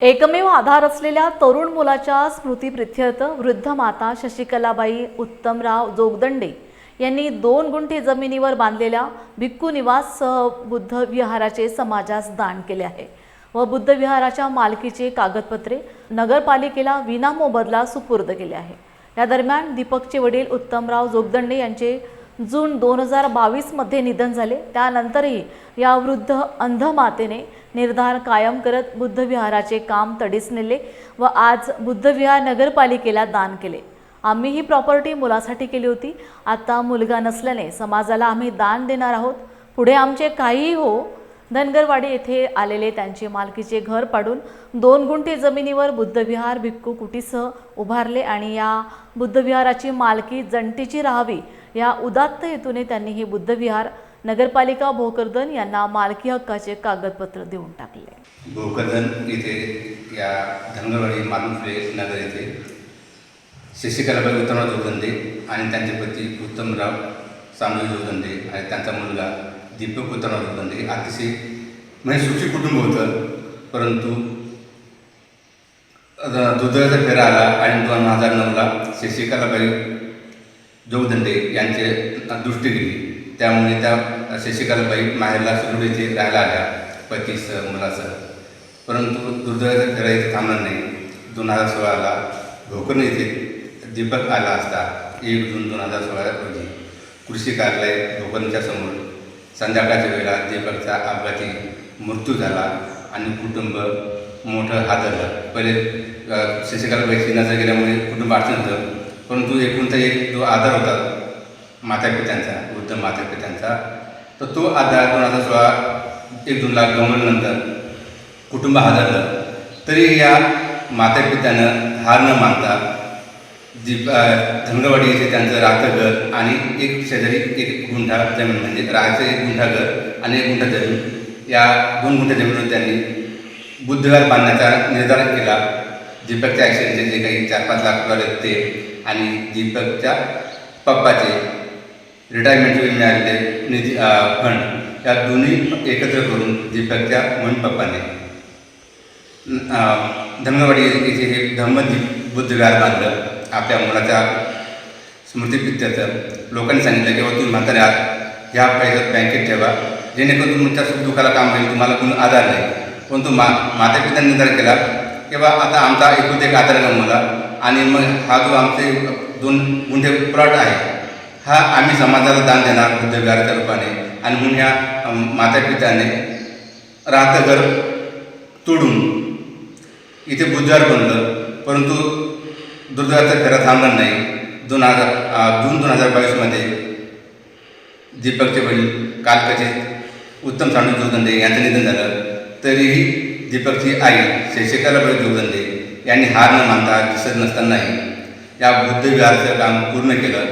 एकमेव आधार असलेल्या तरुण मुलाच्या स्मृतीप्रित्यर्थ वृद्ध माता शशिकलाबाई उत्तमराव जोगदंडे यांनी 2 गुंठे जमिनीवर बांधलेल्या भिक्खू निवाससह बुद्ध विहाराचे समाजास दान केले आहे व बुद्ध विहाराच्या मालकीचे कागदपत्रे नगरपालिकेला विनामोबदला सुपूर्द केले आहे। या दरम्यान दीपकचे वडील उत्तमराव जोगदंडे यांचे जून 2022 मध्ये निधन झाले। त्यानंतरही या वृद्ध अंध मातेने निर्धार कायम करत बुद्ध विहाराचे काम तडीस नेले व आज बुद्ध विहार नगरपालिकेला दान केले। आम्ही ही प्रॉपर्टी मुलासाठी केली होती, आता मुलगा नसल्याने समाजाला आम्ही दान देणार आहोत। पुढे आमचे काहीही हो। धनगरवाडी येथे आलेले त्यांचे मालकीचे घर पाडून 2 गुंठे जमिनीवर बुद्ध विहार भिक्खू कुटीसह उभारले आणि या बुद्ध विहाराची मालकी जनतेची राहावी या उदात्त हेतूने त्यांनी हे बुद्ध विहार नगरपालिका भोकरदन यांना मालकी हक्काचे कागदपत्र देऊन टाकले। भोकरदन येथे या धनगरवाडी मालुसरे नगर येथे शशिकलाबाई उत्तमराव जोगदंडे आणि त्यांचे पती उत्तमराव सामू जोगदंडे आणि त्यांचा मुलगा दीपक उत्तमराव जोगदंडे अतिशय म्हणजे सुखी कुटुंब होतं। परंतु दुधाचा फेरा आला आणि 2009ला शशिकलाबाई जोगदंडे यांचे दृष्टी गेली। त्यामुळे त्या शशिकलाबाई माहेरला सुरूड येथे राहायला आल्या पतीसह मुलासह। परंतु दुर्दैवाचा फेरा इथे थांबणार नाही। 2016ला भोकरदन येथे दीपक आला असता 1 जून 2016 रोजी कृषी कार्यालय भोकरदनच्या समोर संध्याकाळच्या वेळेला दीपकचा अपघाती मृत्यू झाला आणि कुटुंब मोठं हादरलं। पहिले शशिकलाबाईची नजर गेल्यामुळे कुटुंब अडचण होतं, परंतु एकूणचा एक जो आधार होता मातापित्यांचा, वृद्ध मातापित्यांचा, तर तो आधार 2016 1 जूनला गमावल्यानंतर कुटुंब हादरलं। तरी या मातापित्यानं हार न मानता धनगरवाडी येथे त्यांचं राहतं घर आणि एक शेजारी 1 गुंठा जमीन म्हणजे राहायचं 1 गुंठा घर आणि 1 गुंठा जमीन, या 2 गुंठा जमिनीवर त्यांनी बुद्ध विहार बांधण्याचा निर्धार केला। दीपकच्या ॲक्सिडेंटचे जे काही 4-5 लाख रुपये आहेत ते आणि दीपकच्या पप्पाचे रिटायरमेंटचे मिळालेले निधी फंड, या दोन्ही एकत्र करून दीपकच्या मम्मी पप्पाने धनगरवाडी येथे हे धम्मदीप बुद्ध विहार बांधलं आपल्या मुलाच्या स्मृतीप्रित्यर्थ। लोकांनी सांगितलं की तुम्ही म्हातारे आहात, ह्या पैशात बँकेत ठेवा, जेणेकरून तुमच्या सुखदुःखाला काम होईल, तुम्हाला कोणी आधार नाही। परंतु मातापित्यांनी निर्धार केला की बा आता आमचा एकूण एक आधार गमवला आणि मग हा जो आमचे 2 गुंठे प्लॉट आहे हा आम्ही समाजाला दान देणार बुद्ध विहाराच्या रूपाने। आणि म्हणून ह्या मातापित्याने राहतं घर तोडून इथे बुद्ध विहार बनलं। परंतु दुर्दैवाचा फेरा थांबणार नाही। जून 2022मध्ये दीपकचे वडील कालकथित उत्तम सामू जोगदंडे यांचं निधन झालं। तरीही दीपकची आई शशिकलाबाई जोगदंडे यांनी हार न मानता दिसत नसतानाही या बुद्ध विहाराचं काम पूर्ण केलं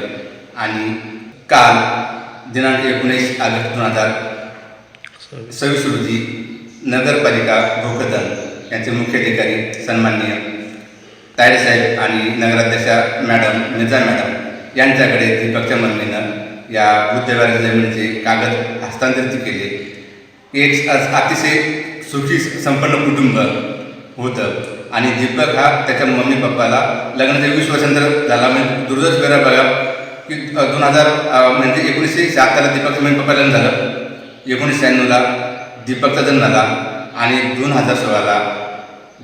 आणि काल दिनांक 19 ऑगस्ट 2026 रोजी नगरपालिका भोकरदन यांचे मुख्य अधिकारी सन्माननीय तायडे साहेब आणि नगराध्यक्षा मॅडम मिर्झा मॅडम यांच्याकडे दीपकच्या मम्मीनं या बुद्ध विहाराच्या जमिनीचे कागद हस्तांतरित केले। एक अतिशय सुखी संपन्न कुटुंब होतं आणि दीपक हा त्याच्या मम्मी पप्पाला लग्नाच्या 20 वर्षानंतर झाला। म्हणजे दुर्दैव फेरा बघा की म्हणजे 1976ला दीपकच्या मम्मी पप्पा लग्न झालं, 1996ला दीपकचा जन्म झाला आणि 2016ला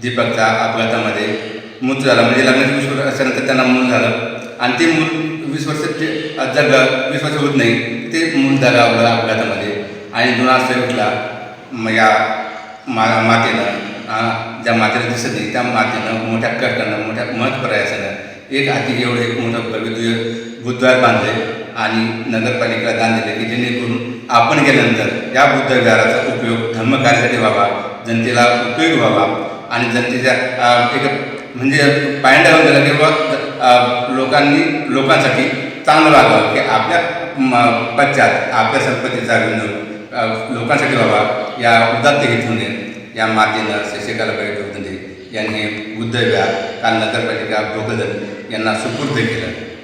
दीपकच्या अपघातामध्ये मृत्यू झाला। म्हणजे लग्नाच्या 20 वर्षानंतर त्यांना मूल झालं आणि ते मूल 20 वर्ष जगलं, 20 वर्ष होत नाही ते मूल जगावलं अपघातामध्ये। आणि 2027ला या मातेनं ज्या मातेला दिसत नाही त्या मातेनं मोठ्या कष्टानं मोठ्या महत्प्रयासानं एक हाती एवढं एक मोठं भव्य बुद्धविहार बांधले आणि नगरपालिकेला दान दिले की जेणेकरून आपण गेल्यानंतर या बुद्ध विहाराचा उपयोग धर्मकार्यासाठी व्हावा, जनतेला उपयोग व्हावा आणि जनतेच्या एक म्हणजे पायंड्यावर गेला किंवा लोकांसाठी चांगलं वागावं की आपल्या पश्चात आपल्या संपत्तीचा विनियोग लोकांसाठी व्हावा। या उदात्त हेतूने या मातेनं शशिकलाबाई जोगदंडे यांनी बुद्ध विहार काल नगरपालिका भोकरदन यांना सुपूर्द केलं।